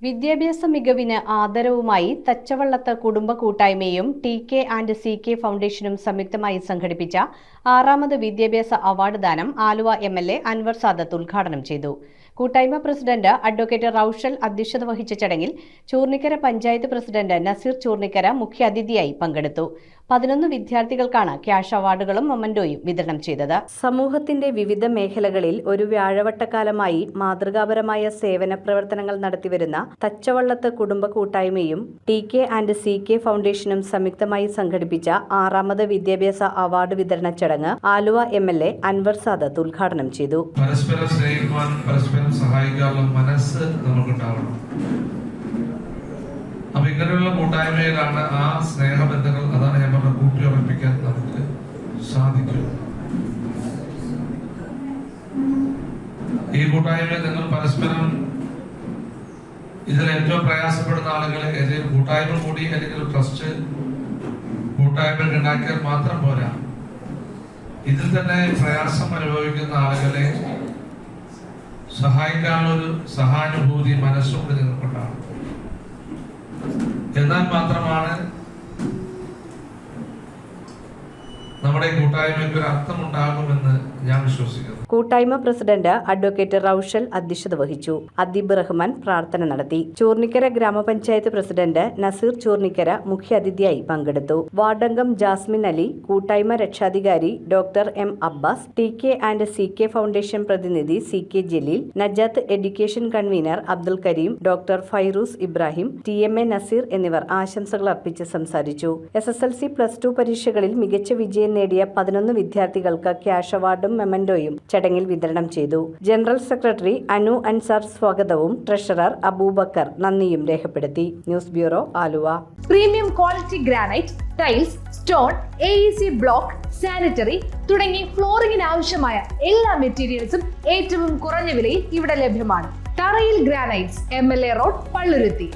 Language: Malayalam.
വിദ്യാഭ്യാസ മികവിന് ആദരവുമായി തച്ചവള്ളത്ത് കുടുംബ കൂട്ടായ്മയും TK&CK ഫൗണ്ടേഷനും സംയുക്തമായി സംഘടിപ്പിച്ച 6ാമത് വിദ്യാഭ്യാസ അവാർഡ് ദാനം ആലുവ MLA അൻവർ സാദത്ത് ഉദ്ഘാടനം ചെയ്തു. കൂട്ടായ്മ പ്രസിഡന്റ് അഡ്വക്കേറ്റ് റൌഷൽ അധ്യക്ഷത വഹിച്ച ചടങ്ങിൽ ചൂർണിക്കര പഞ്ചായത്ത് പ്രസിഡന്റ് നസീർ ചൂർണിക്കര മുഖ്യാതിഥിയായി പങ്കെടുത്തു. 11 വിദ്യാർത്ഥികൾക്കാണ് ക്യാഷ് അവാർഡുകളും മൊമന്റോയും വിതരണം ചെയ്തത്. സമൂഹത്തിന്റെ വിവിധ മേഖലകളിൽ ഒരു വ്യാഴവട്ടക്കാലമായി മാതൃകാപരമായ സേവന പ്രവർത്തനങ്ങൾ നടത്തിവരുന്ന തച്ചവള്ളത്ത് കുടുംബ കൂട്ടായ്മയും TK&CK ഫൗണ്ടേഷനും സംയുക്തമായി സംഘടിപ്പിച്ച 6ാമത് വിദ്യാഭ്യാസ അവാർഡ് വിതരണ ചടങ്ങ് ആലുവ MLA അൻവർ സാദത്ത് ഉദ്ഘാടനം ചെയ്തു. പരസ്പരം സ്നേഹിക്കുവാൻ, പരസ്പരം സഹായിക്കാനുള്ള മനസ്സ് നമുക്കുണ്ടാവണം. അപ്പൊ ഇങ്ങനെയുള്ള കൂട്ടായ്മയിലാണ് ആ സ്നേഹബന്ധങ്ങൾ, അതാണ് ഞാൻ പറഞ്ഞ, കൂട്ടിയുറപ്പിക്കാൻ നമുക്ക് സാധിക്കും. ഈ കൂട്ടായ്മയിൽ നിങ്ങൾ പരസ്പരം ഇതിൽ ഏറ്റവും പ്രയാസപ്പെടുന്ന ആളുകളെ ഏതെങ്കിലും കൂട്ടായ്മ കൂടി അല്ലെങ്കിൽ ട്രസ്റ്റ് കൂട്ടായ്മ ഉണ്ടാക്കിയാൽ മാത്രം പോരാ, ഇതിൽ തന്നെ പ്രയാസം അനുഭവിക്കുന്ന ആളുകളെ സഹായിക്കാനുള്ള ഒരു സഹാനുഭൂതി മനസ്സും കൂടി നിങ്ങൾക്കുണ്ടാകും. എന്നാൽ മാത്രമാണ് നമ്മുടെ കൂട്ടായ്മയ്ക്ക് ഒരു അർത്ഥമുണ്ടാകുമെന്ന് ഞാൻ വിശ്വസിക്കുന്നു. കൂട്ടായ്മ പ്രസിഡന്റ് അഡ്വക്കേറ്റ് റൌഷൽ അധ്യക്ഷത വഹിച്ചു. അദീബ് റഹ്മാൻ പ്രാർത്ഥന നടത്തി. ചൂർണിക്കര ഗ്രാമപഞ്ചായത്ത് പ്രസിഡന്റ് നസീർ ചൂർണിക്കര മുഖ്യാതിഥിയായി പങ്കെടുത്തു. വാർഡംഗം ജാസ്മിൻ അലി, കൂട്ടായ്മ രക്ഷാധികാരി doctor M Abbas, TK&CK foundation പ്രതിനിധി CK Jaleel, Najath education convener Abdul Kareem, doctor Fairoos Ibrahim, TMA Naseer എന്നിവർ ആശംസകൾ അർപ്പിച്ച് സംസാരിച്ചു. SSLC +2 പരീക്ഷകളിൽ മികച്ച വിജയം നേടിയ 11 വിദ്യാർത്ഥികൾക്ക് ക്യാഷ് അവാർഡും മെമന്റോയും ചടങ്ങിൽ വിതരണം ചെയ്തു. ജനറൽ സെക്രട്ടറി അനു അൻസാർ സ്വാഗതവും ട്രഷറർ അബൂബക്കർ നന്ദിയും രേഖപ്പെടുത്തി. News bureau, Aluva. Premium quality granite, tiles, stone, AEC block, sanitary തുടങ്ങി ഫ്ലോറിംഗിന് ആവശ്യമായ എല്ലാ മെറ്റീരിയൽസും ഏറ്റവും കുറഞ്ഞ വിലയിൽ ഇവിടെ ലഭ്യമാണ്. തറയിൽ ഗ്രാനൈറ്റ്സ്, MLA റോഡ്, പള്ളുരുത്തി.